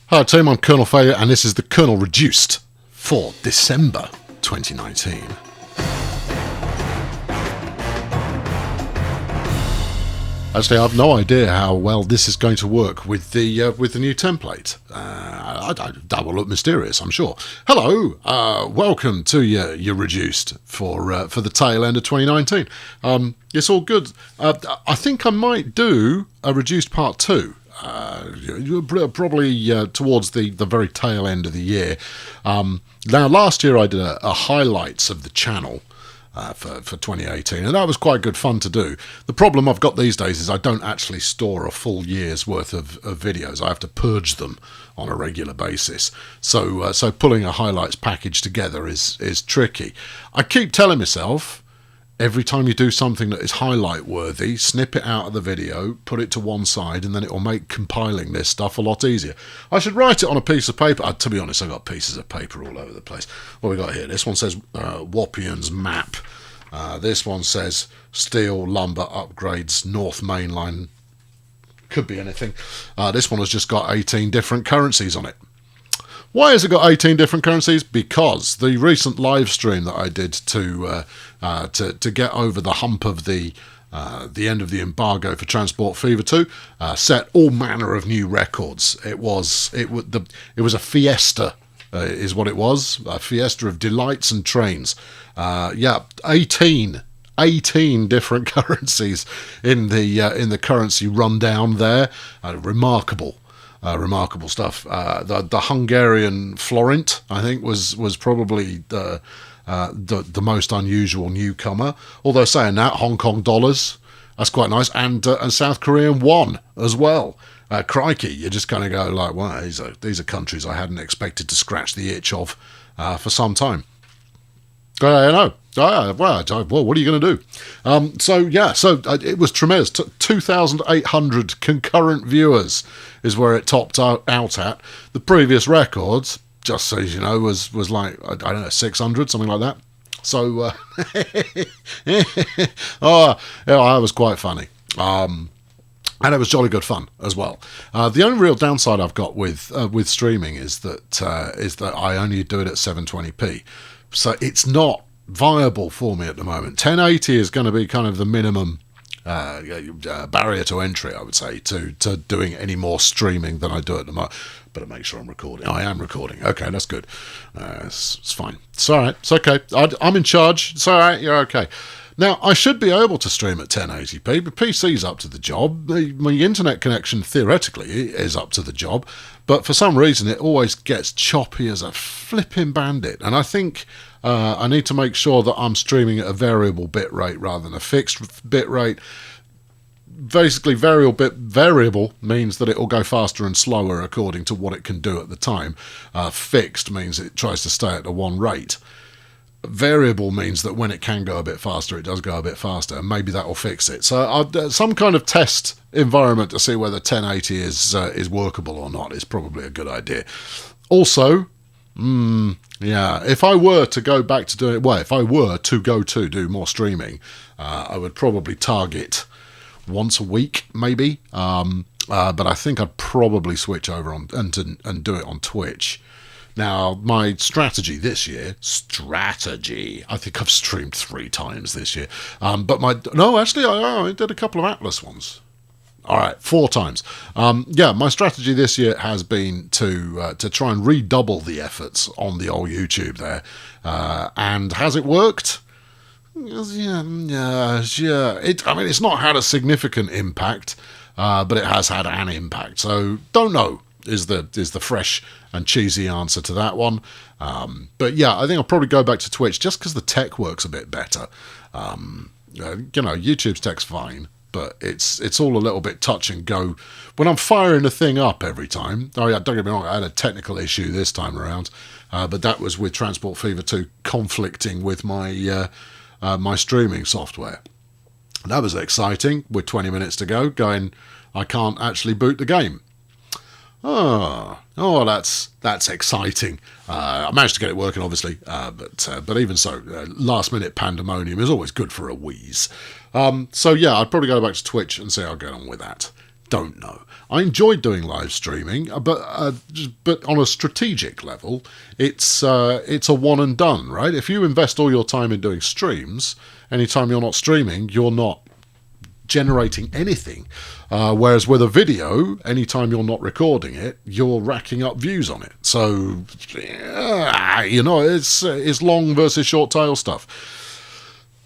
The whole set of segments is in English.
Hi team, I'm Colonel Failure and this is the Colonel Reduced for December 2019. Actually, I've no idea how well this is going to work with the new template. That will look mysterious, I'm sure. Hello, welcome to your Reduced for the tail end of 2019. It's all good. I think I might do a Reduced Part 2. Probably towards the very tail end of the year. Now, last year I did a highlights of the channel for 2018, and that was quite good fun to do. The problem I've got these days is I don't actually store a full year's worth of videos. I have to purge them on a regular basis. So pulling a highlights package together is tricky. I keep telling myself, every time you do something that is highlight worthy, snip it out of the video, put it to one side, and then it will make compiling this stuff a lot easier. I should write it on a piece of paper. To be honest, I've got pieces of paper all over the place. What we got here? This one says Wapian's map. This one says steel lumber upgrades North Main Line. Could be anything. This one has just got 18 different currencies on it. Why has it got 18 different currencies? Because the recent live stream that I did to get over the hump of the end of the embargo for Transport Fever 2 set all manner of new records. It was a fiesta, is what it was, a fiesta of delights and trains. 18 different currencies in the currency rundown there. Remarkable stuff. The Hungarian forint, I think, was probably the most unusual newcomer. Although saying that, Hong Kong dollars, that's quite nice, and South Korean won as well. Crikey, you just kind of go like, wow, these are countries I hadn't expected to scratch the itch of for some time. I know. Well, what are you going to do? So it was tremendous. 2,800 concurrent viewers is where it topped out at. The previous records, just so you know, was like, I don't know, 600, something like that. So, that was quite funny. And it was jolly good fun as well. The only real downside I've got with streaming is that I only do it at 720p. So it's not viable for me at the moment. 1080 is going to be kind of the minimum barrier to entry, I would say, to doing any more streaming than I do at the moment. Better make sure I'm recording. I am recording. Okay, that's good. It's fine. It's all right. It's okay. I'm in charge. It's all right. You're okay. Now, I should be able to stream at 1080p, but PC's up to the job. My internet connection, theoretically, is up to the job, but for some reason it always gets choppy as a flipping bandit, and I think I need to make sure that I'm streaming at a variable bit rate rather than a fixed bit rate. Basically, variable means that it will go faster and slower according to what it can do at the time. Fixed means it tries to stay at the one rate. Variable means that when it can go a bit faster, it does go a bit faster, and maybe that will fix it. So some kind of test environment to see whether 1080 is workable or not is probably a good idea. Also, if I were to go back to doing, well, if I were to go to do more streaming, I would probably target once a week, maybe. But I think I'd probably switch over and do it on Twitch. Now, my strategy this year, I think I've streamed 3 times this year. I did a couple of Atlas ones. All right, 4 times. My strategy this year has been to try and redouble the efforts on the old YouTube there. And has it worked? Yeah. It's not had a significant impact, but it has had an impact. So, don't know is the fresh and cheesy answer to that one. But yeah, I think I'll probably go back to Twitch just because the tech works a bit better. YouTube's tech's fine, but it's all a little bit touch and go. When I'm firing the thing up every time, don't get me wrong, I had a technical issue this time around, but that was with Transport Fever 2 conflicting with my my streaming software. That was exciting, with 20 minutes to go, going, I can't actually boot the game. Oh, that's exciting. I managed to get it working, obviously, but even so, last-minute pandemonium is always good for a wheeze. I'd probably go back to Twitch and see how I get on with that. Don't know. I enjoyed doing live streaming, but on a strategic level, it's a one and done, right? If you invest all your time in doing streams, anytime you're not streaming, you're not generating anything. Whereas with a video, anytime you're not recording it, you're racking up views on it. So, it's long versus short tail stuff.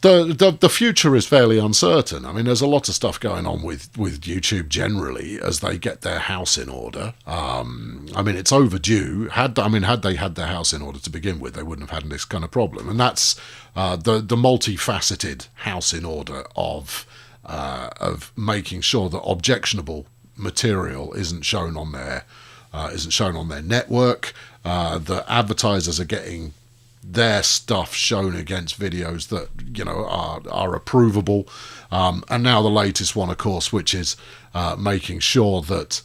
The future is fairly uncertain. I mean, there's a lot of stuff going on with YouTube generally as they get their house in order. I mean, it's overdue. Had they had their house in order to begin with, they wouldn't have had this kind of problem. And that's the multifaceted house in order of making sure that objectionable material isn't shown on their network. The advertisers are getting their stuff shown against videos that are approvable, and now the latest one, of course, which is making sure that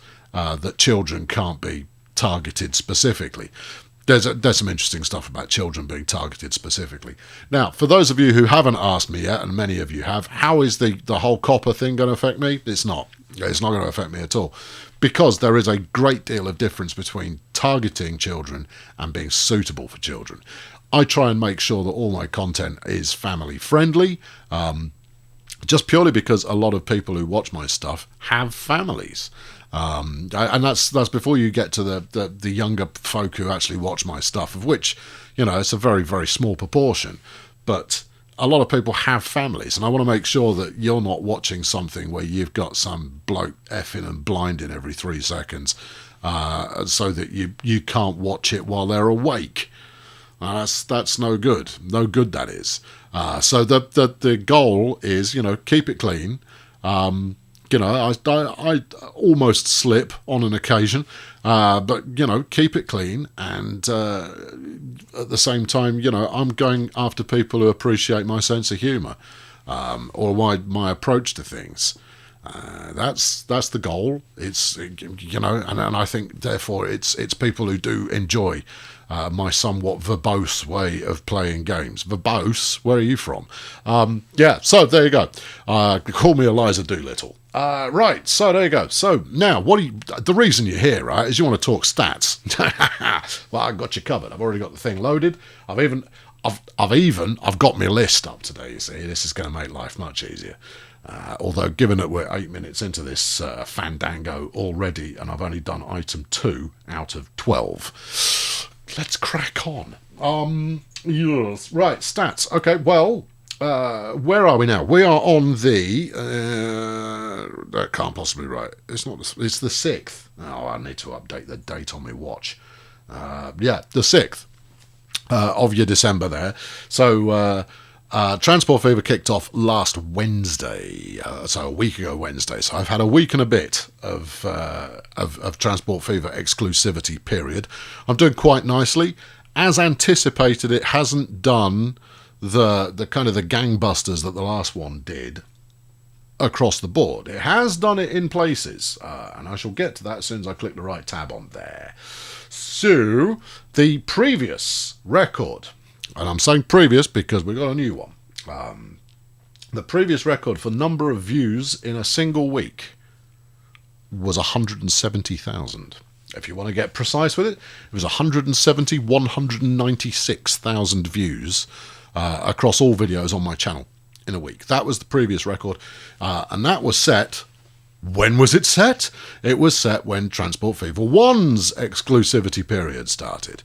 children can't be targeted specifically. There's some interesting stuff about children being targeted specifically. Now, for those of you who haven't asked me yet, and many of you have, how is the whole copper thing going to affect me? It's not. It's not going to affect me at all, because there is a great deal of difference between targeting children and being suitable for children. I try and make sure that all my content is family friendly, just purely because a lot of people who watch my stuff have families. And that's before you get to the younger folk who actually watch my stuff, of which, it's a very, very small proportion. But a lot of people have families, and I want to make sure that you're not watching something where you've got some bloke effing and blinding every 3 seconds, so that you can't watch it while they're awake. That's no good. No good, that is. So the goal is, keep it clean. I almost slip on an occasion, but keep it clean, and at the same time, I'm going after people who appreciate my sense of humour, or my approach to things. That's the goal. It's and I think therefore it's people who do enjoy my somewhat verbose way of playing games. Verbose? Where are you from? So there you go. Call me Eliza Doolittle. Right, so there you go. So now, the reason you're here, right, is you want to talk stats. Well, I've got you covered. I've already got the thing loaded. I've got my list up today, you see. This is going to make life much easier. Although, given that we're 8 minutes into this fandango already, and I've only done item 2 out of 12, let's crack on. Yes, right, stats. Okay, well, where are we now? We are on the... that can't possibly be right. It's not. It's the 6th. Oh, I need to update the date on my watch. The 6th of your December there. So... Transport Fever kicked off last Wednesday, so a week ago Wednesday. So I've had a week and a bit of Transport Fever exclusivity period. I'm doing quite nicely. As anticipated, it hasn't done the kind of the gangbusters that the last one did across the board. It has done it in places, and I shall get to that as soon as I click the right tab on there. So the previous record. And I'm saying previous because we got a new one. The previous record for number of views in a single week was 170,000. If you want to get precise with it, it was 196,000 views across all videos on my channel in a week. That was the previous record. And that was set... When was it set? It was set when Transport Fever 1's exclusivity period started.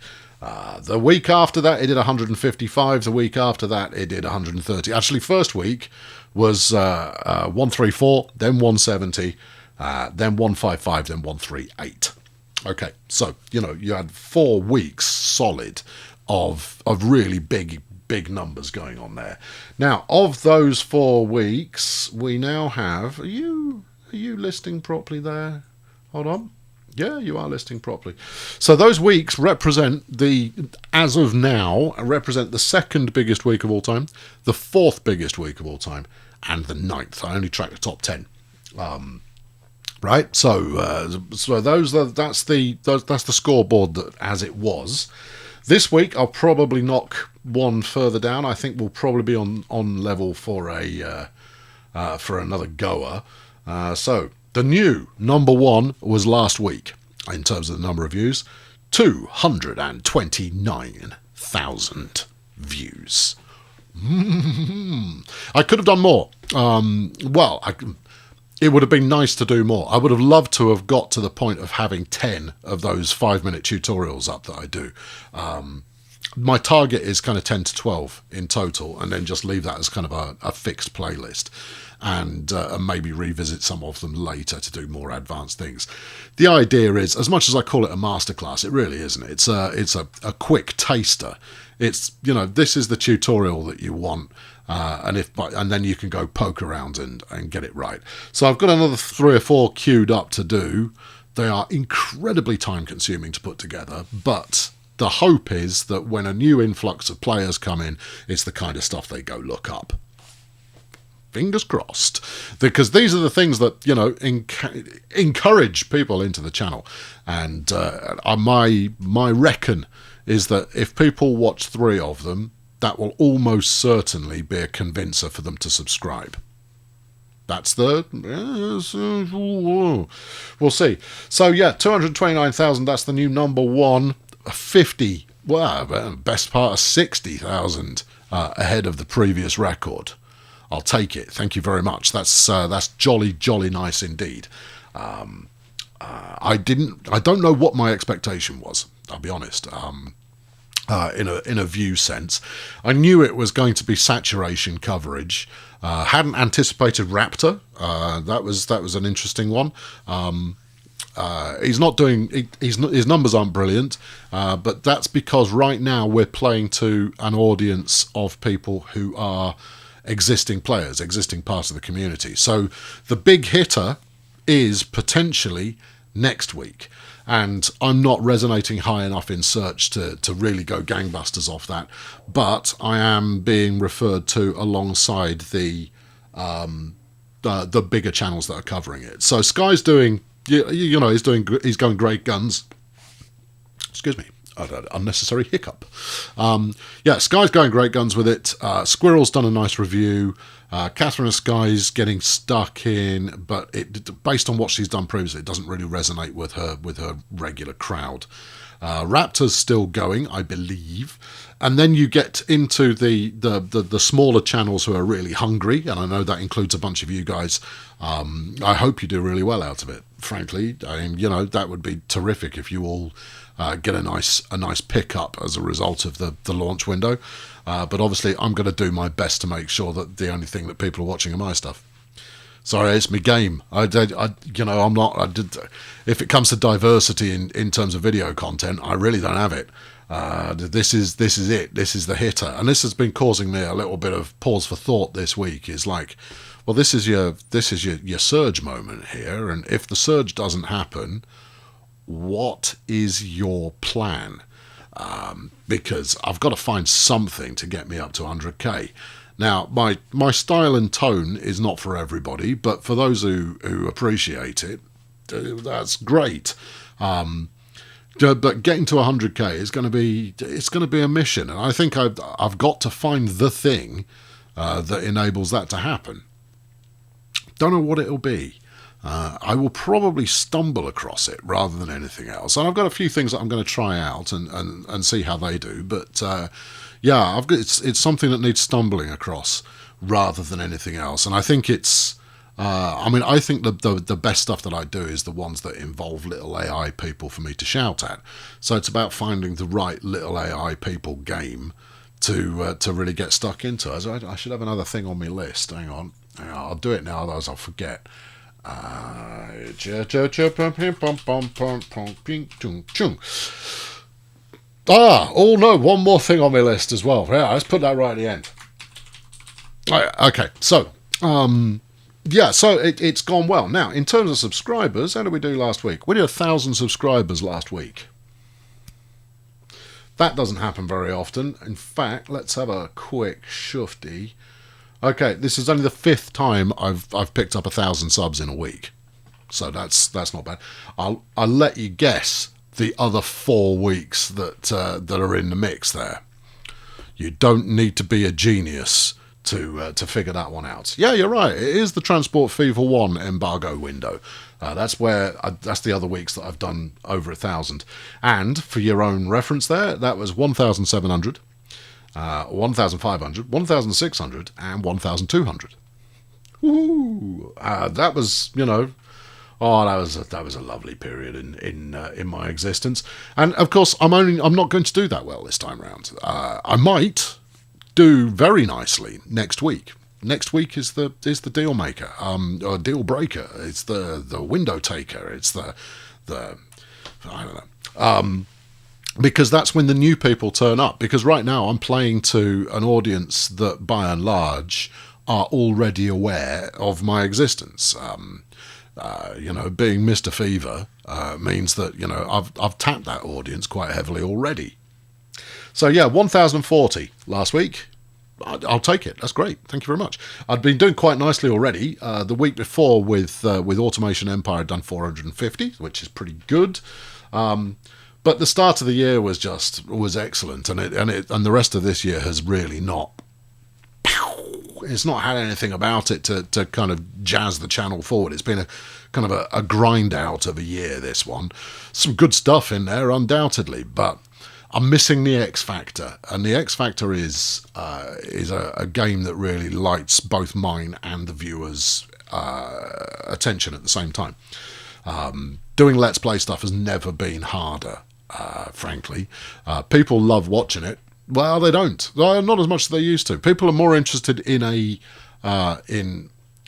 The week after that, it did 155. The week after that, it did 130. Actually, first week was 134, then 170, then 155, then 138. Okay, so, you had 4 weeks solid of really big numbers going on there. Now, of those 4 weeks, we now have... Are you listing properly there? Hold on. Yeah, you are listing properly. So those weeks represent as of now, represent the 2nd biggest week of all time, the 4th biggest week of all time, and the 9th. I only track the top 10. Right? So that's the scoreboard that as it was. This week I'll probably knock one further down. I think we'll probably be on level for another goer. So The new number one was last week, in terms of the number of views, 229,000 views. I could have done more. It would have been nice to do more. I would have loved to have got to the point of having 10 of those 5-minute tutorials up that I do. My target is kind of 10 to 12 in total, and then just leave that as kind of a fixed playlist, and maybe revisit some of them later to do more advanced things. The idea is, as much as I call it a masterclass, it really isn't. It's a quick taster. It's, this is the tutorial that you want, and then you can go poke around and get it right. So I've got another 3 or 4 queued up to do. They are incredibly time consuming to put together, but the hope is that when a new influx of players come in, it's the kind of stuff they go look up. Fingers crossed, because these are the things that encourage people into the channel, and my reckon is that if people watch 3 of them, that will almost certainly be a convincer for them to subscribe. That's we'll see. So yeah, 229,000. That's the new number one. 50. Well, best part of 60,000 ahead of the previous record. I'll take it. Thank you very much. That's jolly nice indeed. I don't know what my expectation was, I'll be honest. In a view sense, I knew it was going to be saturation coverage. Hadn't anticipated Raptor. That was an interesting one. He's not doing. His numbers aren't brilliant, but that's because right now we're playing to an audience of people who are existing players, existing parts of the community. So the big hitter is potentially next week, and I'm not resonating high enough in search to really go gangbusters off that. But I am being referred to alongside the bigger channels that are covering it. So Sky's doing. He's going great guns. Excuse me, unnecessary hiccup. Sky's going great guns with it. Squirrel's done a nice review. Catherine of Sky's getting stuck in, but based on what she's done previously, it doesn't really resonate with her regular crowd. Raptor's still going, I believe. And then you get into the smaller channels who are really hungry, and I know that includes a bunch of you guys. I hope you do really well out of it, frankly. I mean, that would be terrific if you all get a nice pickup as a result of the launch window. But obviously, I'm going to do my best to make sure that the only thing that people are watching are my stuff. Sorry, it's my game. I'm not. If it comes to diversity in terms of video content, I really don't have it. This is it. This is the hitter, and this has been causing me a little bit of pause for thought this week. Is like, well, this is your surge moment here, and if the surge doesn't happen, what is your plan? Because I've got to find something to get me up to 100k. Now, my style and tone is not for everybody, but for those who appreciate it, that's great. But getting to 100k is going to be a mission, and I think I've got to find the thing that enables that to happen. Don't know what it'll be. I will probably stumble across it rather than anything else, and I've got a few things that I'm going to try out and see how they do. But it's something that needs stumbling across rather than anything else, and I think it's. I think the best stuff that I do is the ones that involve little AI people for me to shout at. So it's about finding the right little AI people game to really get stuck into. I should have another thing on my list. Hang on, I'll do it now, otherwise I'll forget. One more thing on my list as well. Yeah, let's put that right at the end. Okay, so it's gone well. Now, in terms of subscribers, how did we do last week? We did 1,000 subscribers last week. That doesn't happen very often. In fact, let's have a quick shufty. Okay, this is only the 5th time I've picked up 1,000 subs in a week, so that's not bad. I'll let you guess the other 4 weeks that are in the mix there. You don't need to be a genius to figure that one out. Yeah, you're right. It is the Transport Fever 1 embargo window. That's the other weeks that I've done over 1,000. And for your own reference there, that was 1,700, 1,500, 1,600, and 1,200. Woo! That was, oh, that was a lovely period in my existence. And of course, I'm not going to do that well this time round. I might do very nicely next week. Next week is the deal maker, or deal breaker. It's the window taker. It's the I don't know. Because that's when the new people turn up. Because right now I'm playing to an audience that, by and large, are already aware of my existence. Being Mr. Fever means that I've tapped that audience quite heavily already. So yeah, 1,040 last week. I'll take it. That's great. Thank you very much. I'd been doing quite nicely already. The week before with Automation Empire, I'd done 450, which is pretty good. But the start of the year was excellent, and the rest of this year has really not. It's not had anything about it to kind of jazz the channel forward. It's been a kind of a grind out of a year, this one. Some good stuff in there, undoubtedly, but I'm missing the X Factor, and the X Factor is a game that really lights both mine and the viewers' attention at the same time. Doing Let's Play stuff has never been harder, frankly. People love watching it. Well, they don't. Not as much as they used to. People are more interested in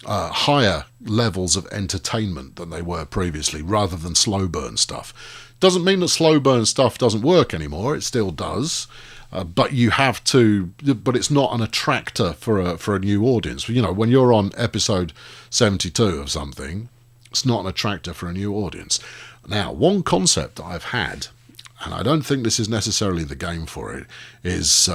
higher levels of entertainment than they were previously, rather than slow burn stuff. Doesn't mean that slow burn stuff doesn't work anymore. It still does, but you have to. But it's not an attractor for a new audience. When you're on episode 72 of something, it's not an attractor for a new audience. Now, one concept that I've had, and I don't think this is necessarily the game for it, is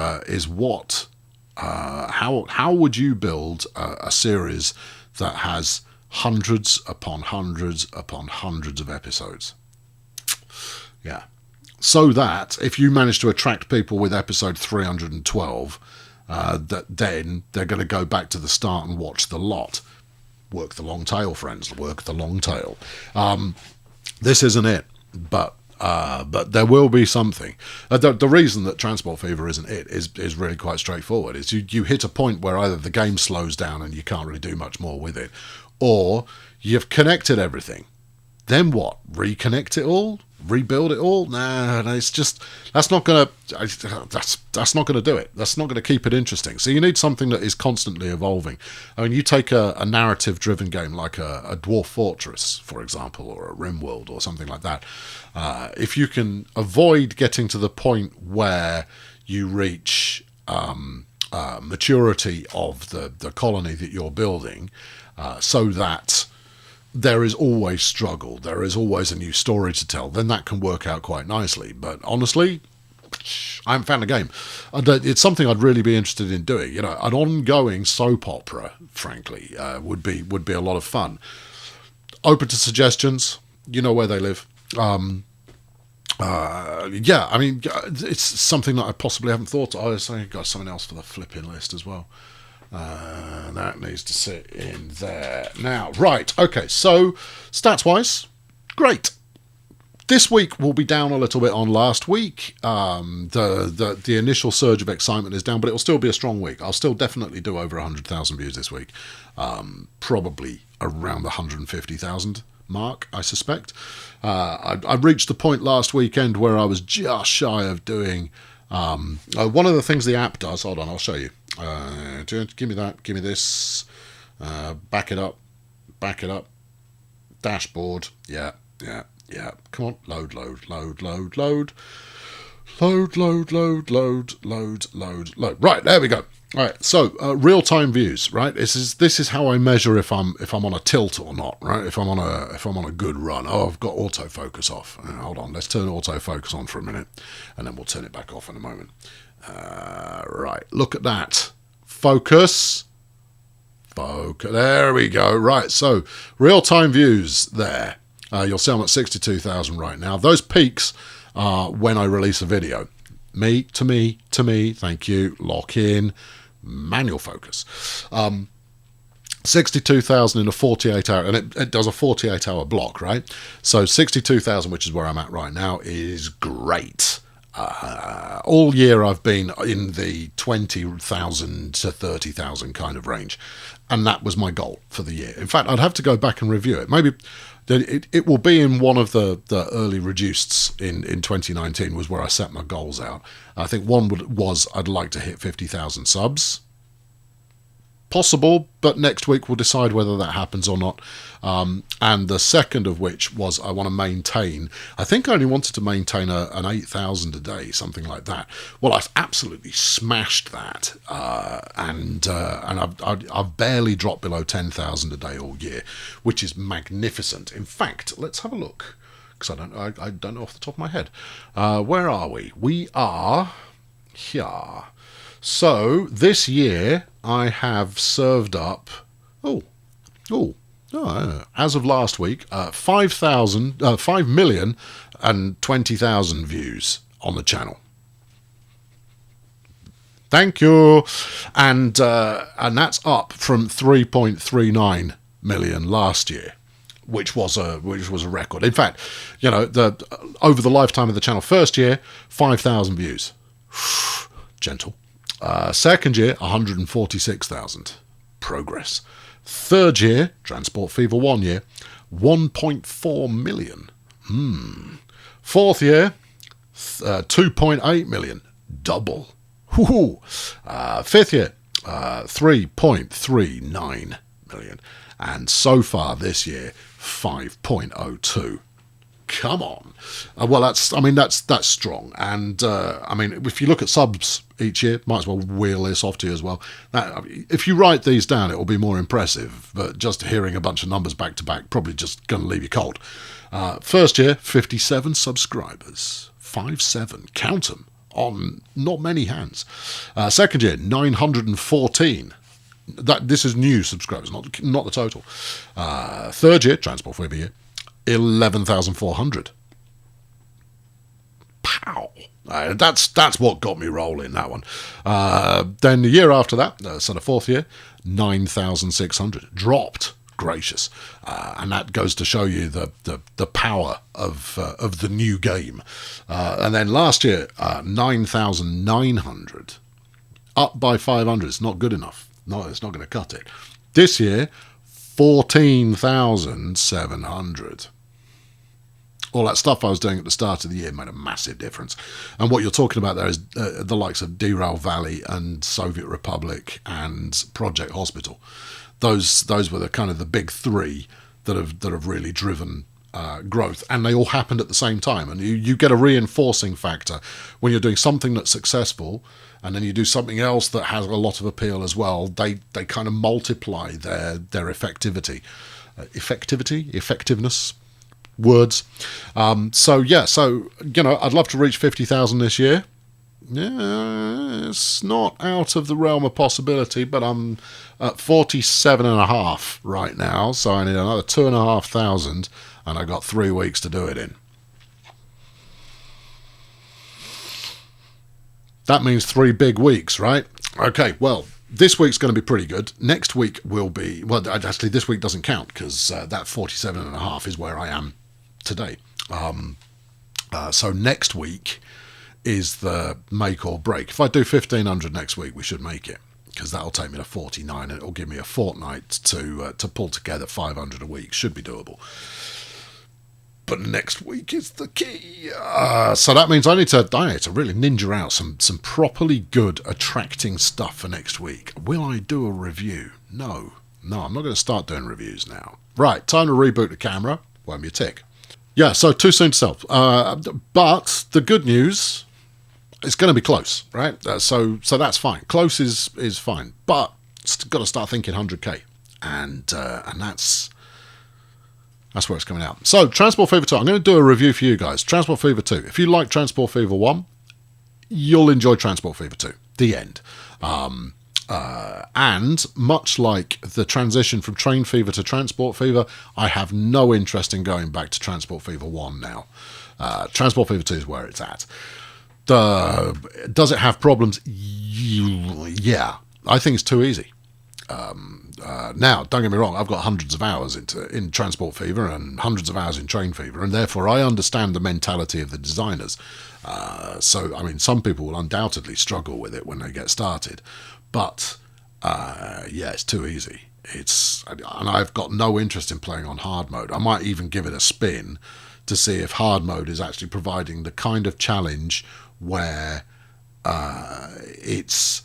what how would you build a series that has hundreds upon hundreds upon hundreds of episodes? Yeah. So that if you manage to attract people with episode 312, that then they're going to go back to the start and watch the lot. Work the long tail, friends. Work the long tail. This isn't it, but there will be something. The reason that Transport Fever isn't it is really quite straightforward. Is you hit a point where either the game slows down and you can't really do much more with it, or you've connected everything. Then what? Reconnect it all? Rebuild it all? No, it's just that's not gonna do it. That's not gonna keep it interesting. So you need something that is constantly evolving. I mean, you take a narrative-driven game like a Dwarf Fortress, for example, or a RimWorld or something like that. If you can avoid getting to the point where you reach maturity of the colony that you're building, so that there is always struggle, there is always a new story to tell, then that can work out quite nicely. But honestly, I haven't found a game. It's something I'd really be interested in doing. An ongoing soap opera, frankly, would be a lot of fun. Open to suggestions. You know where they live. Yeah, I mean, it's something that I possibly haven't thought of. I've got something else for the flipping list as well. That needs to sit in there. Now, right, okay, so stats-wise, great. This week will be down a little bit on last week. The initial surge of excitement is down, but it will still be a strong week. I'll still definitely do over 100,000 views this week. Probably around the 150,000 mark, I suspect. I reached the point last weekend where I was just shy of doing... one of the things the app does... Hold on, I'll show you. Give me that. Give me this. Back it up. Dashboard. Yeah. Come on. Load. Right, there we go. All right, so real-time views, right? This is how I measure if I'm on a tilt or not, right? If I'm on a good run. Oh, I've got autofocus off. Hold on, let's turn autofocus on for a minute, and then we'll turn it back off in a moment. Right, look at that. Focus. There we go. Right, so real-time views there. You'll see I'm at 62,000 right now. Those peaks are when I release a video. To me, thank you. Lock in. Manual focus. 62,000 in a 48-hour, and it does a 48-hour block, right? So 62,000, which is where I'm at right now, is great. All year I've been in the 20,000 to 30,000 kind of range, and that was my goal for the year. In fact, I'd have to go back and review it. Maybe it will be in one of the early reduceds in 2019 was where I set my goals out. I think one was I'd like to hit 50,000 subs. Possible, but next week we'll decide whether that happens or not. And the second of which was I want to maintain, I think I only wanted to maintain an 8,000 a day, something like that. Well, I've absolutely smashed that, and I've barely dropped below 10,000 a day all year, which is magnificent. In fact, let's have a look, because I don't know off the top of my head. Where are we? We are here. So this year I have served up, as of last week, 5,020,000 views on the channel. Thank you, and that's up from 3.39 million last year, which was a record. In fact, over the lifetime of the channel, first year 5,000 views, gentle. Second year, 146,000. Progress. Third year, Transport Fever 1 year, 1.4 million. Fourth year, 2.8 million. Double. Fifth year, 3.39 million. And so far this year, 5.02. Come on. Well, that's strong. And if you look at subs each year, might as well wheel this off to you as well. If you write these down, it will be more impressive. But just hearing a bunch of numbers back to back, probably just going to leave you cold. First year, 57 subscribers. 57. Count them on not many hands. Second year, 914. This is new subscribers, not the total. Third year, Transport Fever year, 11,400. Pow! That's what got me rolling, that one. Then the year after that, so the fourth year, 9,600. Dropped. Gracious. And that goes to show you the power of the new game. And then last year, 9,900. Up by 500. It's not good enough. No, it's not going to cut it. This year, 14,700. All that stuff I was doing at the start of the year made a massive difference. And what you're talking about there is the likes of Derail Valley and Soviet Republic and Project Hospital. Those were the kind of the big three that have really driven growth, and they all happened at the same time. And you get a reinforcing factor when you're doing something that's successful, and then you do something else that has a lot of appeal as well. They kind of multiply their effectiveness. Words. So I'd love to reach 50,000 this year. Yeah, it's not out of the realm of possibility, but I'm at 47.5 right now, so I need another 2,500, and I got 3 weeks to do it in. That means 3 big weeks, right? Okay, well, this week's going to be pretty good. Next week will be, well, actually this week doesn't count because that 47.5 is where I am today. So next week is the make or break. If I do 1,500 next week, we should make it, because that'll take me to 49 and it'll give me a fortnight to pull together 500 a week. Should be doable. But next week is the key. So that means I need to really ninja out some properly good, attracting stuff for next week. Will I do a review? No, I'm not going to start doing reviews now. Right, time to reboot the camera. Won't be a tick. Yeah, so too soon to sell. But the good news, it's going to be close, right? So that's fine. Close is fine. But it's got to start thinking 100k. And that's where it's coming out. So, Transport Fever 2. I'm going to do a review for you guys. Transport Fever 2. If you like Transport Fever 1, you'll enjoy Transport Fever 2. The end. And much like the transition from Train Fever to Transport Fever, I have no interest in going back to Transport Fever 1 now. Transport Fever 2 is where it's at. Does it have problems? Yeah. I think it's too easy. Now, don't get me wrong, I've got hundreds of hours in Transport Fever and hundreds of hours in Train Fever, and therefore I understand the mentality of the designers. So, I mean, some people will undoubtedly struggle with it when they get started, but yeah, it's too easy. And I've got no interest in playing on hard mode. I might even give it a spin to see if hard mode is actually providing the kind of challenge where it's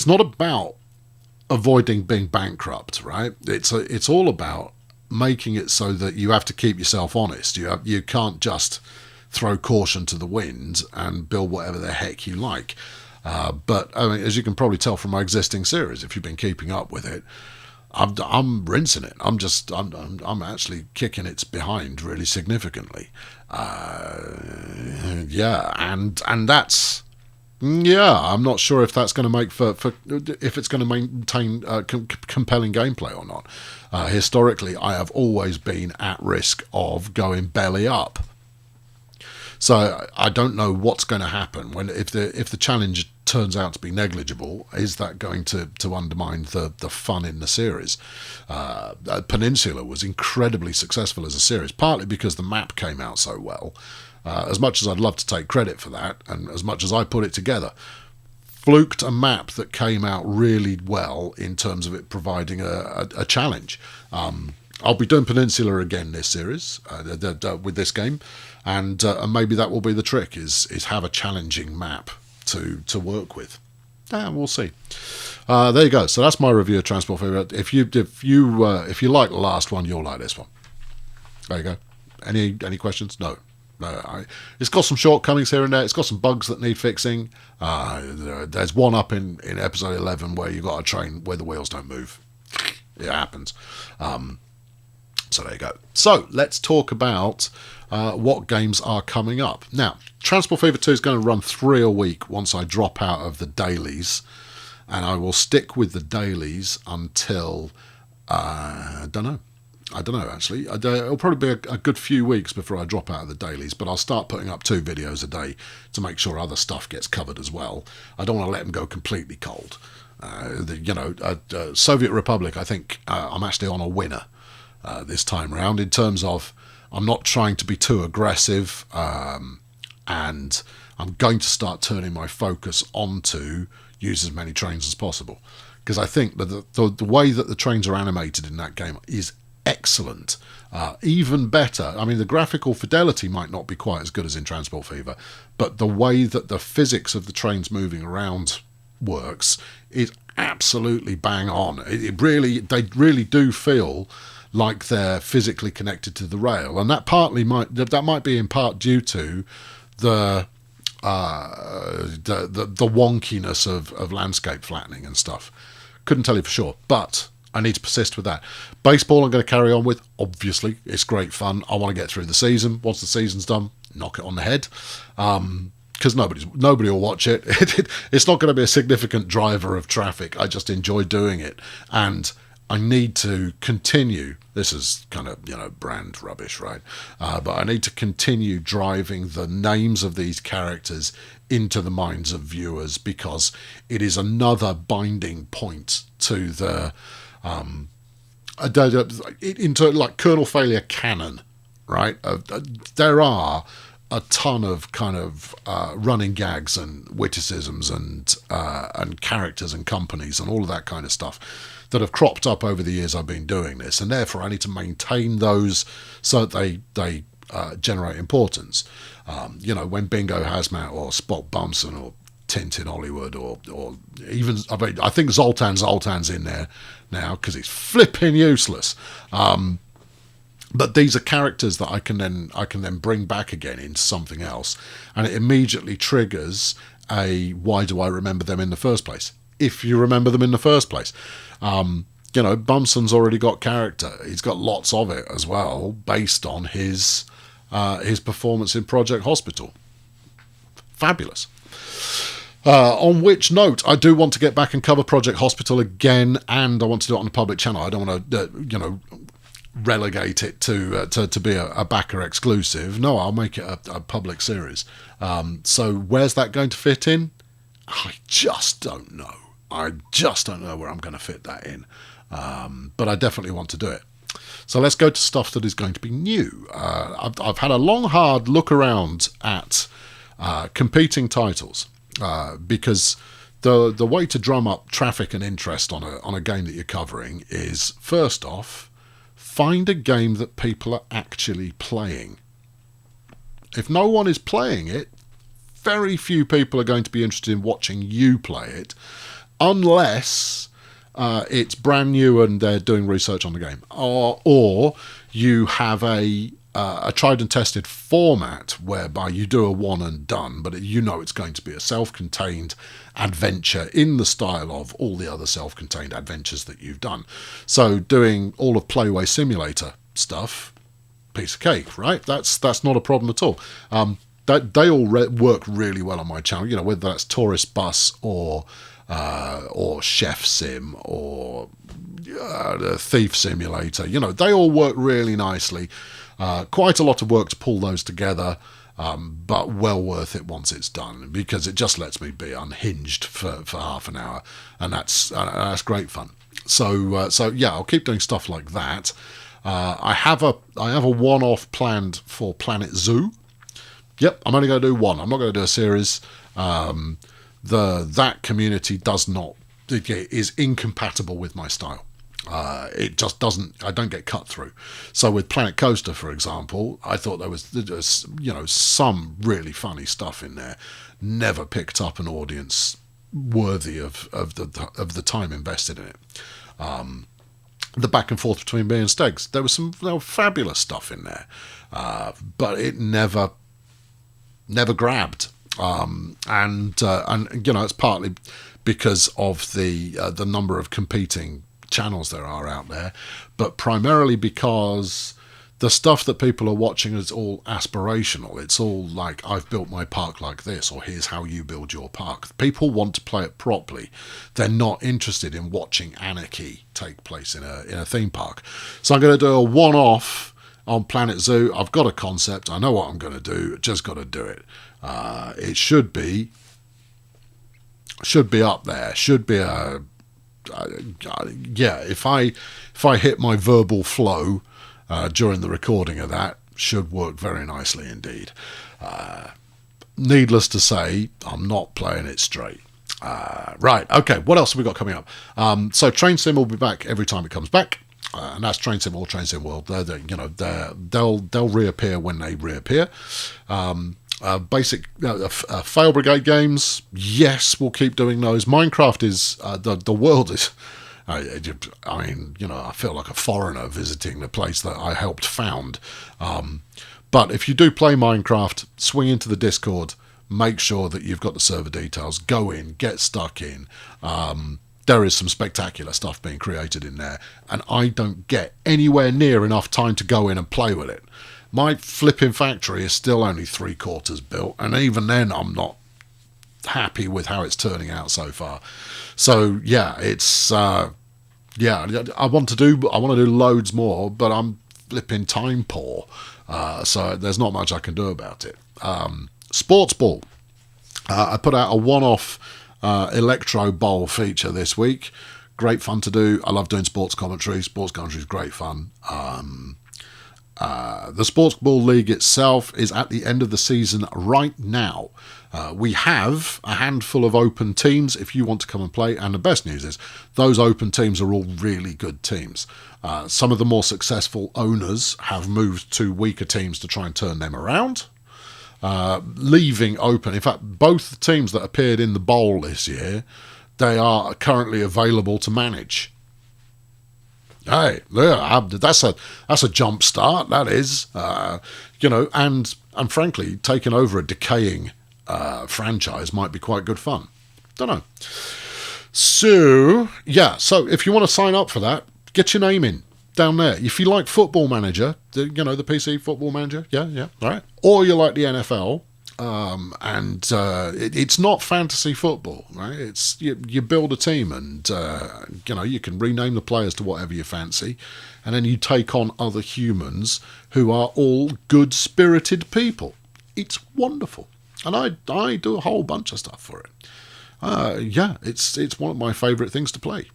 not about avoiding being bankrupt, right? It's all about making it so that you have to keep yourself honest. You can't just throw caution to the wind and build whatever the heck you like. But I mean, as you can probably tell from my existing series, if you've been keeping up with it, I'm rinsing it. I'm actually kicking its behind really significantly. Yeah, and that's. Yeah, I'm not sure if that's going to make if it's going to maintain compelling gameplay or not. Historically, I have always been at risk of going belly up, so I don't know what's going to happen if the challenge turns out to be negligible. Is that going to undermine the fun in the series? Peninsula was incredibly successful as a series, partly because the map came out so well. As much as I'd love to take credit for that, and as much as I put it together, fluked a map that came out really well in terms of it providing a challenge. I'll be doing Peninsula again this series with this game, and maybe that will be the trick: is have a challenging map to work with. We'll see. There you go. So that's my review of Transport Fever. If you like the last one, you'll like this one. There you go. Any questions? No. It's got some shortcomings here and there. It's got some bugs that need fixing. There's one up in episode 11 where you got a train where the wheels don't move. It happens. So there you go. So let's talk about what games are coming up. Now, Transport Fever 2 is going to run 3 a week once I drop out of the dailies, and I will stick with the dailies until I don't know, actually. It'll probably be a good few weeks before I drop out of the dailies, but I'll start putting up 2 videos a day to make sure other stuff gets covered as well. I don't want to let them go completely cold. Soviet Republic, I think I'm actually on a winner this time round in terms of I'm not trying to be too aggressive, and I'm going to start turning my focus onto use as many trains as possible, because I think that the way that the trains are animated in that game is excellent. Even better. I mean, the graphical fidelity might not be quite as good as in Transport Fever, but the way that the physics of the trains moving around works is absolutely bang on. They really do feel like they're physically connected to the rail, and that might be in part due to the wonkiness of landscape flattening and stuff. Couldn't tell you for sure, but I need to persist with that. Baseball I'm going to carry on with. Obviously, it's great fun. I want to get through the season. Once the season's done, knock it on the head. Because nobody will watch it. It's not going to be a significant driver of traffic. I just enjoy doing it. And I need to continue. This is kind of, brand rubbish, right? But I need to continue driving the names of these characters into the minds of viewers, because it is another binding point to the into like Colonel Failure canon, right? There are a ton of kind of running gags and witticisms and characters and companies and all of that kind of stuff that have cropped up over the years I've been doing this, and therefore I need to maintain those so that they generate importance. When Bingo Hazmat or Spot Bumson or Tintin Hollywood or even, I think Zoltan's in there now because he's flipping useless. But these are characters that I can then bring back again into something else, and it immediately triggers why do I remember them in the first place? If you remember them in the first place. Bumson's already got character. He's got lots of it as well, based on his performance in Project Hospital. Fabulous. On which note, I do want to get back and cover Project Hospital again, and I want to do it on a public channel. I don't want to, relegate it to be a backer exclusive. No, I'll make it a public series. So where's that going to fit in? I just don't know. I just don't know where I'm going to fit that in. But I definitely want to do it. So let's go to stuff that is going to be new. I've had a long, hard look around at competing titles because the way to drum up traffic and interest on a game that you're covering is, first off, find a game that people are actually playing. If no one is playing it, very few people are going to be interested in watching you play it, unless it's brand new and they're doing research on the game, or you have a tried and tested format whereby you do a one and done, but you know it's going to be a self-contained adventure in the style of all the other self-contained adventures that you've done. So doing all of Playway Simulator stuff, piece of cake, right? That's not a problem at all. They all work really well on my channel. You know, whether that's Tourist Bus or Chef Sim or the Thief Simulator, you know, they all work really nicely. Quite a lot of work to pull those together, but well worth it once it's done, because it just lets me be unhinged for half an hour, and that's great fun. So yeah, I'll keep doing stuff like that. I have a one-off planned for Planet Zoo. Yep, I'm only going to do one. I'm not going to do a series. That community is incompatible with my style. It just doesn't. I don't get cut through. So with Planet Coaster, for example, I thought there was some really funny stuff in there. Never picked up an audience worthy of the time invested in it. The back and forth between me and Stegs, there was fabulous stuff in there, but it never grabbed. And it's partly because of the number of competing channels there are out there, but primarily because the stuff that people are watching is all aspirational. It's all like, I've built my park like this, or here's how you build your park. People want to play it properly. They're not interested in watching anarchy take place in a theme park. So I'm going to do a one-off on Planet Zoo. I've got a concept. I know what I'm going to do. Just got to do it. It should be up there. Should be a if I hit my verbal flow during the recording of that, should work very nicely indeed. Needless to say, I'm not playing it straight. Right, okay, what else have we got coming up? So Train Sim will be back every time it comes back, and that's Train Sim or Train Sim World. They'll reappear when they reappear. Basic Fail Brigade games, yes, we'll keep doing those. Minecraft is the world is. I feel like a foreigner visiting the place that I helped found. But if you do play Minecraft, swing into the Discord. Make sure that you've got the server details. Go in, get stuck in. There is some spectacular stuff being created in there, and I don't get anywhere near enough time to go in and play with it. My flipping factory is still only 3/4 built, and even then I'm not happy with how it's turning out so far. So yeah, it's I want to do loads more, but I'm flipping time poor. So there's not much I can do about it. Sports Ball. I put out a one-off Electro Bowl feature this week. Great fun to do. I love doing sports commentary. Sports commentary is great fun. The Sports Ball League itself is at the end of the season right now. We have a handful of open teams if you want to come and play, and the best news is those open teams are all really good teams. Some of the more successful owners have moved to weaker teams to try and turn them around, leaving open. In fact, both teams that appeared in the bowl this year, they are currently available to manage. Hey, yeah, that's a jump start. That is, and frankly, taking over a decaying franchise might be quite good fun. Don't know. So yeah, so if you want to sign up for that, get your name in down there. If you like Football Manager, the PC Football Manager, yeah, all right, or you like the NFL. It's not fantasy football, right? It's you build a team, and you can rename the players to whatever you fancy, and then you take on other humans who are all good-spirited people. It's wonderful, and I do a whole bunch of stuff for it. Yeah, it's one of my favourite things to play.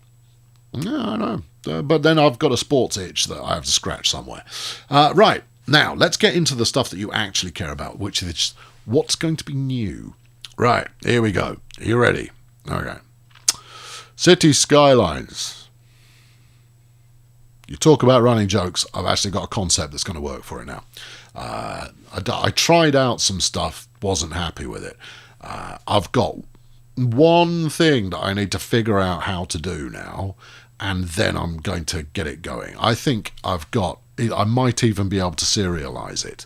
Yeah, I know. But then I've got a sports itch that I have to scratch somewhere. Right, now let's get into the stuff that you actually care about, which is what's going to be new. Right, here we go. Are you ready? Okay. City Skylines. You talk about running jokes. I've actually got a concept that's going to work for it now. I tried out some stuff, wasn't happy with it. I've got one thing that I need to figure out how to do now, and then I'm going to get it going. I think I might even be able to serialize it.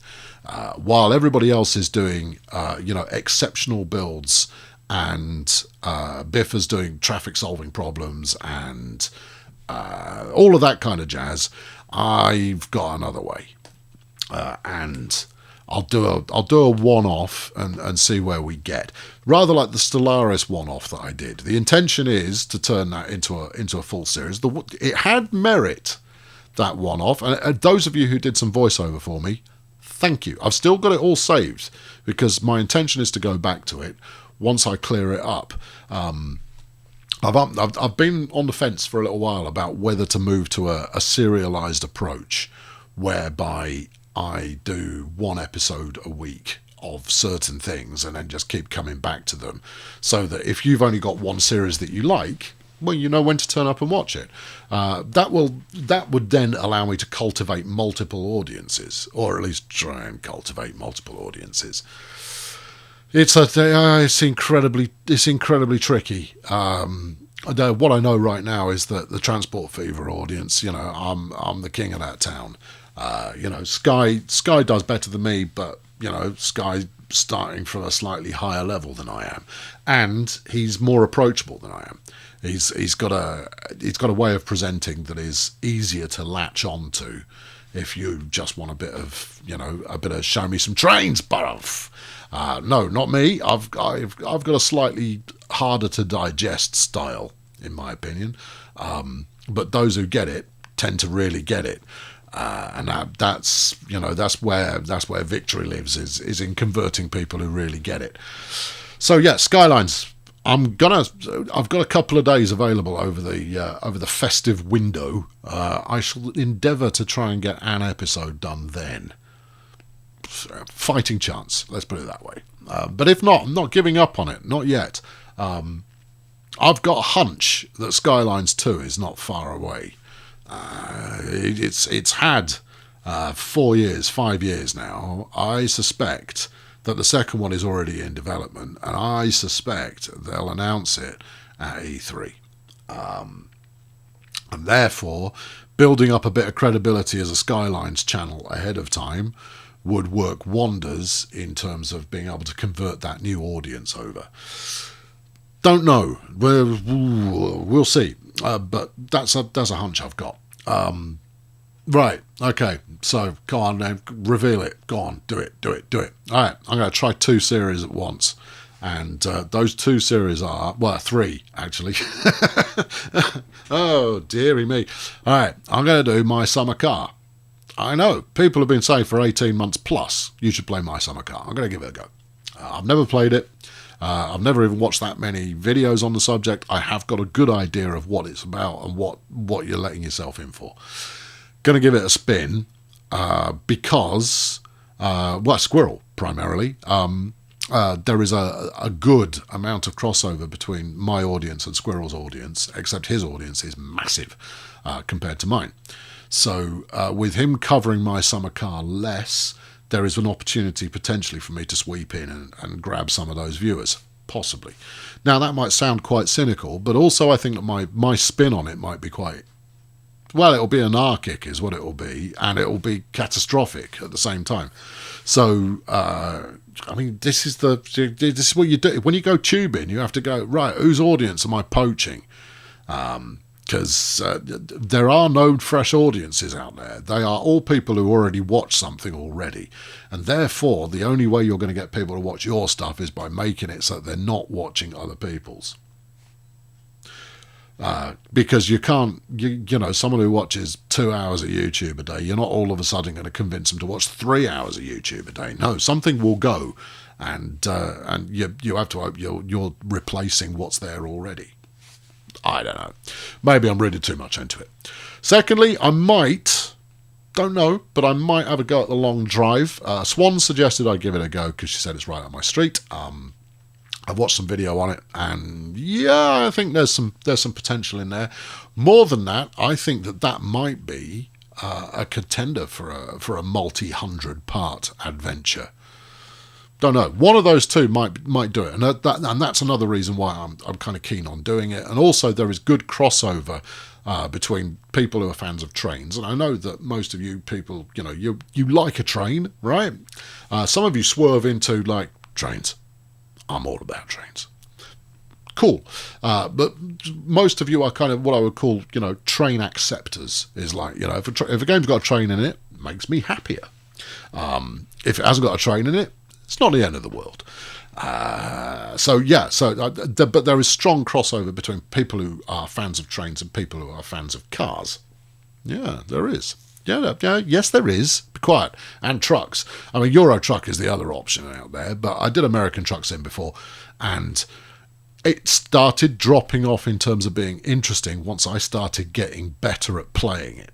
While everybody else is doing, exceptional builds, and Biffa's doing traffic solving problems and all of that kind of jazz, I've got another way, and I'll do a one-off and see where we get. Rather like the Stellaris one-off that I did. The intention is to turn that into a full series. It had merit, that one-off, and those of you who did some voiceover for me, thank you. I've still got it all saved because my intention is to go back to it once I clear it up. I've been on the fence for a little while about whether to move to a serialized approach whereby I do one episode a week of certain things and then just keep coming back to them, so that if you've only got one series that you like, well, you know when to turn up and watch it. That would then allow me to cultivate multiple audiences, or at least try and cultivate multiple audiences. It's incredibly tricky. What I know right now is that the Transport Fever audience, I'm the king of that town. Sky does better than me, but Sky's starting from a slightly higher level than I am, and he's more approachable than I am. He's got a way of presenting that is easier to latch onto if you just want a bit of show me some trains, buff. No, not me. I've got a slightly harder to digest style, in my opinion. But those who get it tend to really get it. And that's where victory lives, is in converting people who really get it. So yeah, Skylines. I've got a couple of days available over the festive window. I shall endeavour to try and get an episode done then. Fighting chance, let's put it that way. But if not, I'm not giving up on it, not yet. I've got a hunch that Skylines 2 is not far away. It's had 5 years now. I suspect that the second one is already in development, and I suspect they'll announce it at E3. And therefore, building up a bit of credibility as a Skylines channel ahead of time would work wonders in terms of being able to convert that new audience over. Don't know. We'll see. But that's a hunch I've got. Right. Okay. So go on then. Reveal it. Go on. Do it. All right. I'm going to try 2 series at once. And those 2 series are, well, 3 actually. Oh, dearie me. All right. I'm going to do My Summer Car. I know. People have been saying for 18 months plus, you should play My Summer Car. I'm going to give it a go. I've never played it. I've never even watched that many videos on the subject. I have got a good idea of what it's about and what you're letting yourself in for. Going to give it a spin because, Squirrel primarily. There is a good amount of crossover between my audience and Squirrel's audience, except his audience is massive compared to mine. So with him covering My Summer Car less, there is an opportunity potentially for me to sweep in and grab some of those viewers, possibly. Now, that might sound quite cynical, but also I think that my spin on it might be quite... Well, it'll be anarchic is what it will be, and it will be catastrophic at the same time. So, this is what you do. When you go tubing, you have to go, right, whose audience am I poaching? Because there are no fresh audiences out there. They are all people who already watch something already. And therefore, the only way you're going to get people to watch your stuff is by making it so that they're not watching other people's. Because you can't, someone who watches 2 hours of YouTube a day, you're not all of a sudden going to convince them to watch 3 hours of YouTube a day. No, something will go. and you have to hope you're replacing what's there already. I don't know. Maybe I'm reading too much into it. Secondly, I might, don't know, but I might have a go at the long drive. Swan suggested I give it a go because she said it's right up my street. I've watched some video on it, and yeah, I think there's some potential in there. More than that, I think that might be a contender for a multi-100 part adventure. Don't know. One of those two might do it, and that's another reason why I'm kind of keen on doing it. And also, there is good crossover between people who are fans of trains, and I know that most of you people, you like a train, right? Some of you swerve into like trains. I'm all about trains. Cool. But most of you are kind of what I would call, train acceptors. Is like, if a game's got a train in it, it makes me happier. If it hasn't got a train in it, it's not the end of the world. But there is strong crossover between people who are fans of trains and people who are fans of cars. Yeah, there is. Yeah, yes, there is. Be quiet. And trucks. I mean, Euro Truck is the other option out there, but I did American Truck Sim before, and it started dropping off in terms of being interesting once I started getting better at playing it.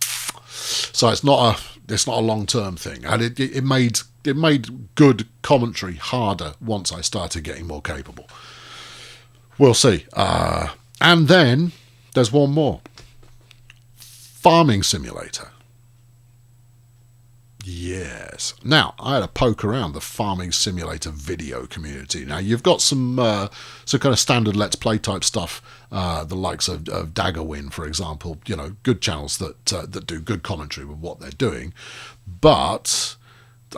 So it's not a long-term thing, and it made good commentary harder once I started getting more capable. We'll see. And then there's one more. Farming Simulator. Yes. Now, I had a poke around the Farming Simulator video community. Now, you've got some kind of standard Let's Play type stuff, the likes of Daggerwin, for example. Good channels that do good commentary with what they're doing. But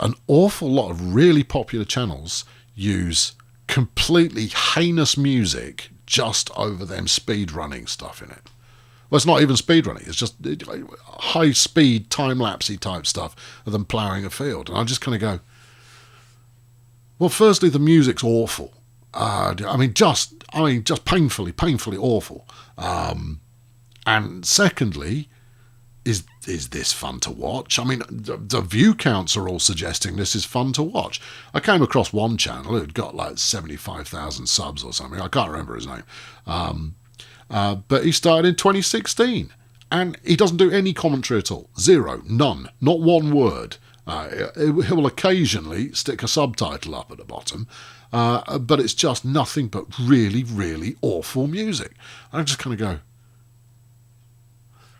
an awful lot of really popular channels use completely heinous music just over them speedrunning stuff in it. Well, it's not even speedrunning. It's just high-speed, time-lapsey type stuff of them ploughing a field. And I just kind of go, well, firstly, the music's awful. Just painfully awful. And secondly, is this fun to watch? I mean, the view counts are all suggesting this is fun to watch. I came across one channel who'd got like 75,000 subs or something. I can't remember his name. But he started in 2016, and he doesn't do any commentary at all. Zero, none, not one word. He will occasionally stick a subtitle up at the bottom, but it's just nothing but really, really awful music. And I just kind of go,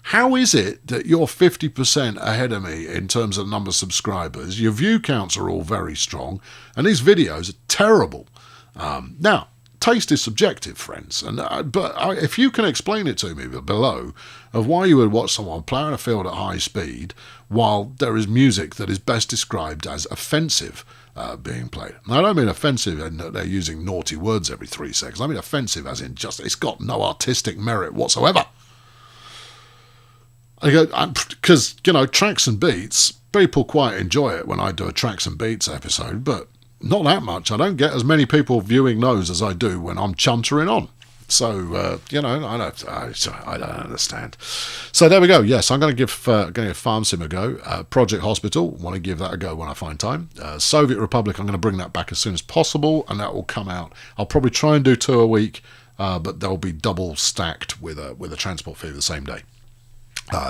how is it that you're 50% ahead of me in terms of number of subscribers? Your view counts are all very strong, and these videos are terrible. Now, taste is subjective, friends, but if you can explain it to me below of why you would watch someone ploughing a field at high speed while there is music that is best described as offensive being played. Now, I don't mean offensive in that they're using naughty words every 3 seconds. I mean offensive as in just it's got no artistic merit whatsoever. I go, because, tracks and beats, people quite enjoy it when I do a tracks and beats episode, but not that much. I don't get as many people viewing those as I do when I'm chuntering on. So, I don't understand. So there we go. Yes, I'm going to give Farm Sim a go. Project Hospital, want to give that a go when I find time. Soviet Republic, I'm going to bring that back as soon as possible, and that will come out. I'll probably try and do 2 a week, but they'll be double stacked with a Transport Fever the same day.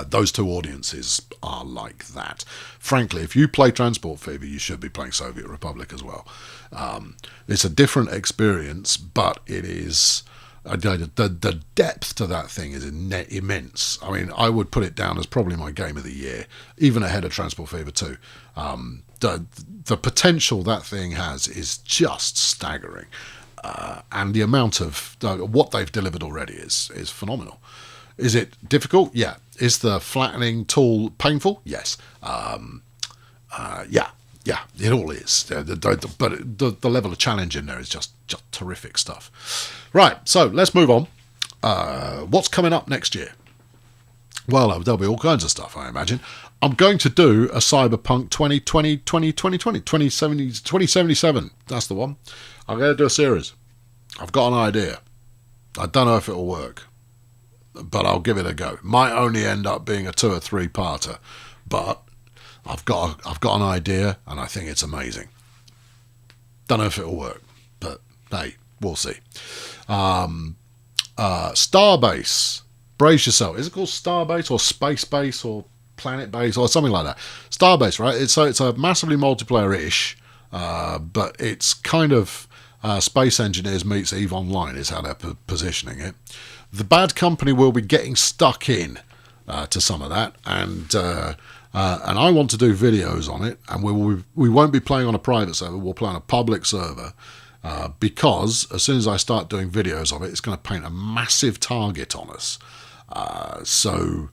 Those two audiences are like that. Frankly, if you play Transport Fever, you should be playing Soviet Republic as well. It's a different experience, but it is the depth to that thing is immense. I mean, I would put it down as probably my game of the year, even ahead of Transport Fever 2. The potential that thing has is just staggering, and the amount of what they've delivered already is phenomenal. Is it difficult? Yeah. Is the flattening tool painful? Yes. Yeah, it all is. But the level of challenge in there is just terrific stuff. Right, so let's move on. What's coming up next year? Well, there'll be all kinds of stuff, I imagine. I'm going to do a Cyberpunk 2077. That's the one. I'm going to do a series. I've got an idea. I don't know if it'll work, but I'll give it a go. Might only end up being a 2 or 3 parter, but I've got an idea, and I think it's amazing. Don't know if it'll work, but hey, we'll see. Starbase. Brace yourself. Is it called Starbase or Space Base or Planet Base or something like that? Starbase, right? It's a massively multiplayer-ish, but it's kind of Space Engineers meets EVE Online is how they're positioning it. The Bad Company will be getting stuck in to some of that, and I want to do videos on it, and we won't be playing on a private server. We'll play on a public server. Because as soon as I start doing videos of it, it's going to paint a massive target on us. So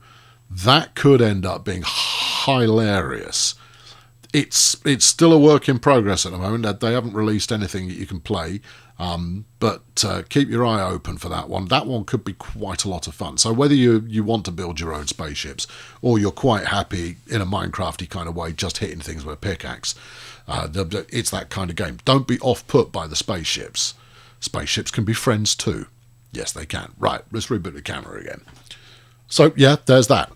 that could end up being hilarious. It's still a work in progress at the moment. They haven't released anything that you can play, but keep your eye open for that one. That one could be quite a lot of fun. So whether you want to build your own spaceships or you're quite happy in a Minecrafty kind of way just hitting things with a pickaxe, it's that kind of game. Don't be off-put by the spaceships. Spaceships can be friends too. Yes, they can. Right, let's reboot the camera again. So, yeah, there's that.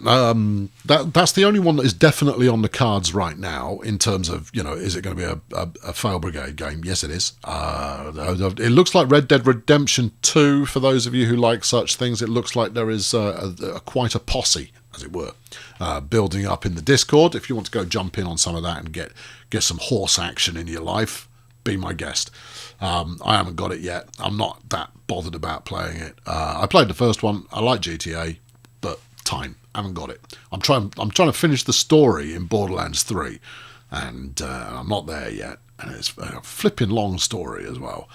That's the only one that is definitely on the cards right now in terms of, is it going to be a Fail Brigade game? Yes, it is. It looks like Red Dead Redemption 2, for those of you who like such things. It looks like there is quite a posse, as it were, building up in the Discord. If you want to go jump in on some of that and get some horse action in your life, be my guest. I haven't got it yet. I'm not that bothered about playing it. I played the first one. I like GTA, but time. I haven't got it. I'm trying to finish the story in Borderlands 3, and I'm not there yet. And it's a flipping long story as well.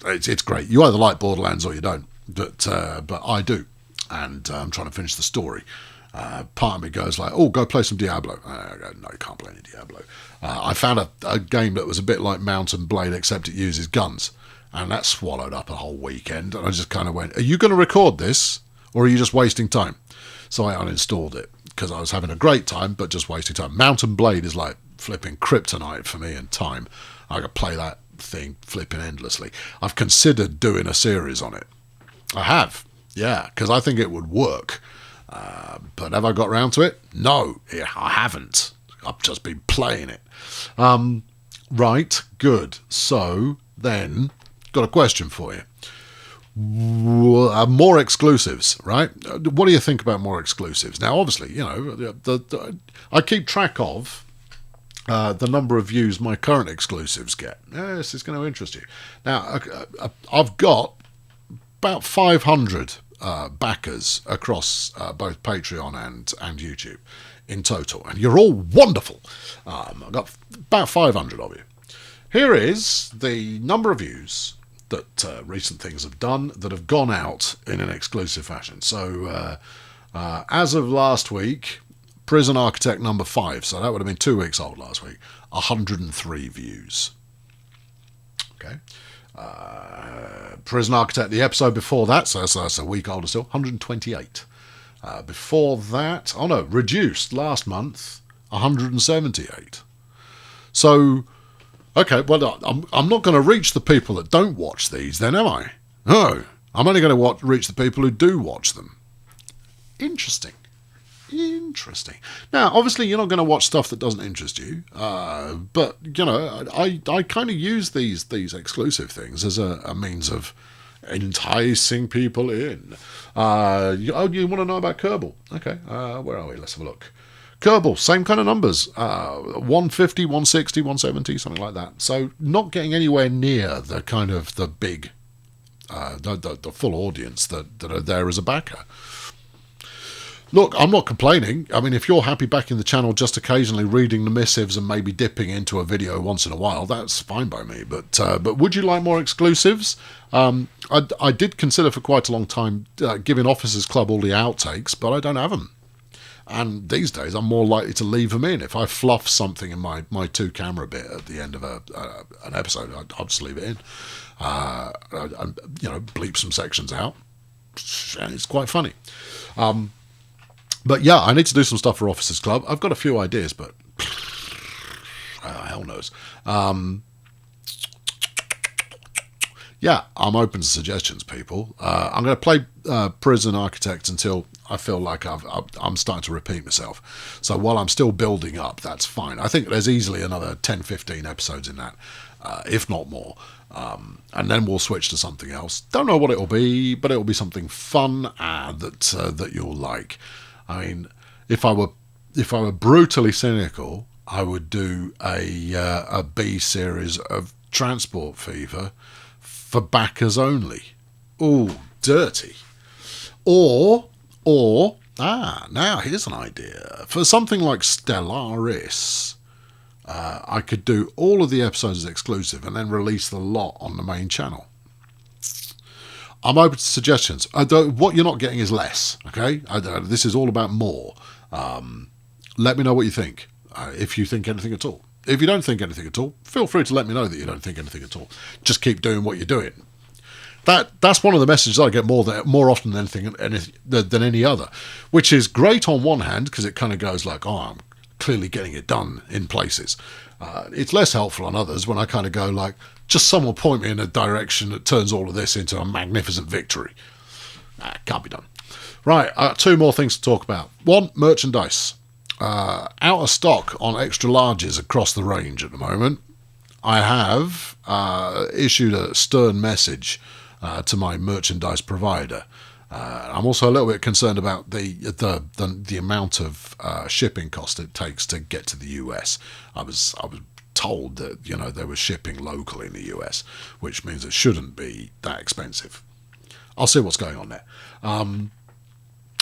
It's great. You either like Borderlands or you don't, but I do, and I'm trying to finish the story. Part of me goes like, oh, go play some Diablo. I go, no, you can't play any Diablo. I found a game that was a bit like Mount and Blade, except it uses guns, and that swallowed up a whole weekend. And I just kind of went, are you going to record this, or are you just wasting time? So I uninstalled it, because I was having a great time, but just wasting time. Mount and Blade is like flipping kryptonite for me and time. I could play that thing flipping endlessly. I've considered doing a series on it. I have, yeah, because I think it would work. But have I got round to it? No, I haven't. I've just been playing it. Right, good. So then, got a question for you. More exclusives, right? What do you think about more exclusives? Now, obviously, I keep track of the number of views my current exclusives get. This is going to interest you. Now, I've got about 500 backers across both Patreon and YouTube in total, and you're all wonderful. I've got about 500 of you. Here is the number of views that recent things have done that have gone out in an exclusive fashion. So as of last week, Prison Architect number 5, so that would have been 2 weeks old last week, 103 views. Okay. Prison Architect, the episode before that, so that's a week older still, 128. Before that, reduced last month, 178. So, okay, well, I'm not going to reach the people that don't watch these then, am I? No, I'm only going to reach the people who do watch them. Interesting. Now, obviously, you're not going to watch stuff that doesn't interest you, but, I kind of use these exclusive things as a means of enticing people in. You want to know about Kerbal? Okay, where are we? Let's have a look. Kerbal, same kind of numbers, 150, 160, 170, something like that. So not getting anywhere near the kind of the big, the full audience that are there as a backer. Look, I'm not complaining. I mean, if you're happy backing the channel, just occasionally reading the missives and maybe dipping into a video once in a while, that's fine by me. But would you like more exclusives? I did consider for quite a long time giving Officers Club all the outtakes, but I don't have them. And these days, I'm more likely to leave them in. If I fluff something in my 2-camera bit at the end of an episode, I'll just leave it in. Bleep some sections out. And it's quite funny. But yeah, I need to do some stuff for Officers Club. I've got a few ideas, but hell knows. Yeah, I'm open to suggestions, people. I'm going to play Prison Architect until I feel like I'm starting to repeat myself. So while I'm still building up, that's fine. I think there's easily another 10, 15 episodes in that. if not more. And then we'll switch to something else. Don't know what it'll be, but it'll be something fun that you'll like. I mean, if I were brutally cynical, I would do a B series of Transport Fever for backers only. Ooh, dirty. Or now here's an idea for something like Stellaris. I could do all of the episodes as exclusive and then release the lot on the main channel. I'm open to suggestions. What you're not getting is less, okay? This is all about more. Let me know what you think, if you think anything at all. If you don't think anything at all, feel free to let me know that you don't think anything at all. Just keep doing what you're doing. That's one of the messages I get more often than any other, which is great on one hand because it kind of goes like, oh, I'm clearly getting it done in places. It's less helpful on others when I kind of go like, just someone point me in a direction that turns all of this into a magnificent victory. Can't be done. Right, two more things to talk about. One, merchandise. Out of stock on extra larges across the range at the moment. I have issued a stern message to my merchandise provider. I'm also a little bit concerned about the amount of shipping cost it takes to get to the US. I was told that they were shipping locally in the US, which means it shouldn't be that expensive. I'll see what's going on there.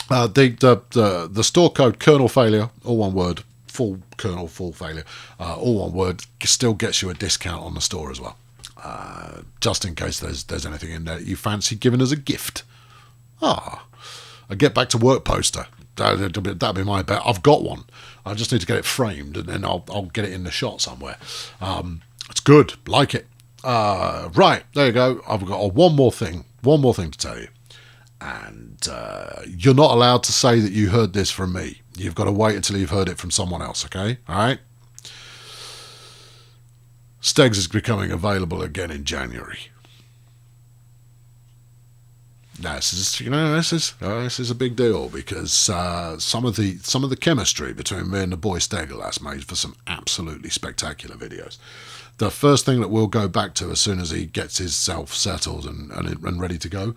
The store code Kernel Failure, all one word, full Kernel full failure, all one word, still gets you a discount on the store as well. Just in case there's anything in there you fancy giving as a gift. A Get Back to Work poster. That'd be my bet. I've got one. I just need to get it framed and then I'll get it in the shot somewhere. It's good. Like it. Right, there you go. I've got one more thing to tell you. And you're not allowed to say that you heard this from me. You've got to wait until you've heard it from someone else, okay? All right? Stegs is becoming available again in January. Now, this is a big deal because some of the chemistry between me and the boy Stegolas made for some absolutely spectacular videos. The first thing that we'll go back to as soon as he gets himself settled and ready to go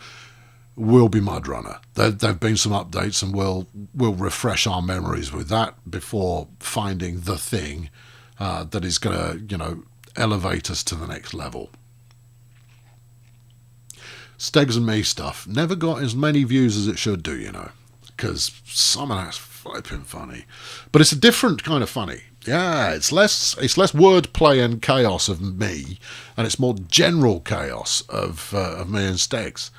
will be Mudrunner. There've been some updates, and we'll refresh our memories with that before finding the thing that is going to elevate us to the next level. Stegs and Me stuff never got as many views as it should do, because some of that's flipping funny, but it's a different kind of funny. Yeah, it's less wordplay and chaos of me, and it's more general chaos of me and Stegs.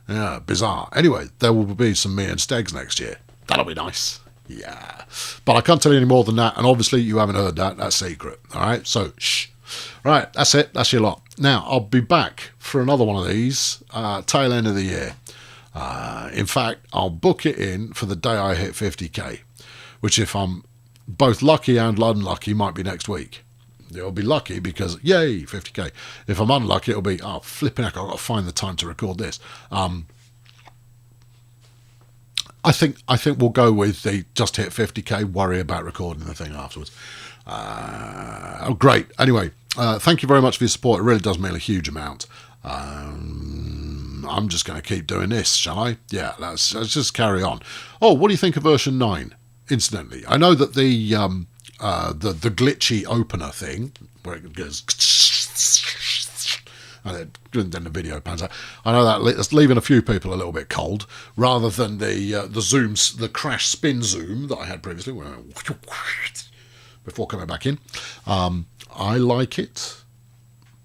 Yeah, bizarre. Anyway, there will be some me and Stegs next year. That'll be nice. Yeah. But I can't tell you any more than that, and obviously you haven't heard that. That's secret. All right? So, shh. Right, that's it. That's your lot. Now, I'll be back for another one of these, tail end of the year. In fact, I'll book it in for the day I hit 50k, which if I'm both lucky and unlucky might be next week. It'll be lucky because, yay, 50k. If I'm unlucky, it'll be, flipping heck, I've got to find the time to record this. I think we'll go with the just hit 50k, worry about recording the thing afterwards. Great. Anyway, thank you very much for your support. It really does mean a huge amount. I'm just going to keep doing this, shall I? Yeah, let's just carry on. Oh, what do you think of version 9? Incidentally, I know that the glitchy opener thing, where it goes and then the video pans out, I know that's leaving a few people a little bit cold, rather than the crash spin zoom that I had previously before coming back in. I like it,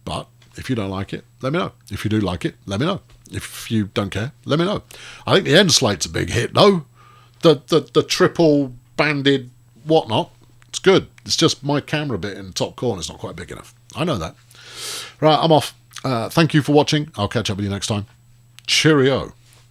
but if you don't like it, let me know. If you do like it, let me know. If you don't care, let me know. I think the end slate's a big hit, though. The triple banded whatnot, it's good. It's just my camera bit in the top corner is not quite big enough. I know that. Right, I'm off. Thank you for watching. I'll catch up with you next time. Cheerio.